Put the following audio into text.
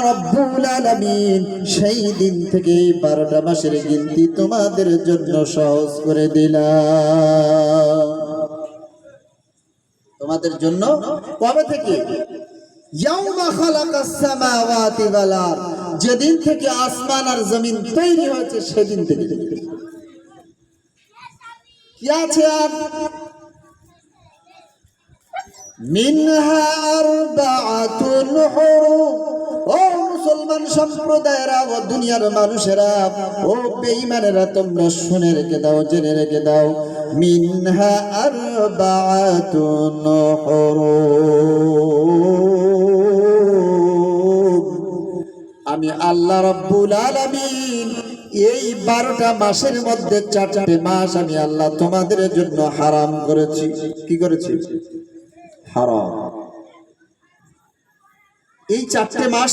রব্বুল আলামিন সেই দিন থেকে 12টা মাসের গিনতি তোমাদের জন্য সহজ করে দিলাম। তোমাদের জন্য কবে থেকে? ইয়াউমা খালাকাস সামাওয়াতি ওয়াল আরদ, যেদিন থেকে আসমান আর জমিন তৈরি হয়েছে সেদিন থেকে। কি আছে? আর মিনহা আরবাআতুন হুরুম। ও মুসলমান সম্প্রদায়েরা, ও দুনিয়ার মানুষেরা, ও বেঈমানেরা, তোমরা শুনে রেখে দাও, জেনে রেখে দাও, মিনহা আরবাআতুন হুরুম। আমি আল্লাহ রাব্বুল আলামিন এই 12টা মাসের মধ্যে 4টে মাস আমি আল্লাহ তোমাদের জন্য হারাম করেছি। কি করেছি? হারাম। এই 4টে মাস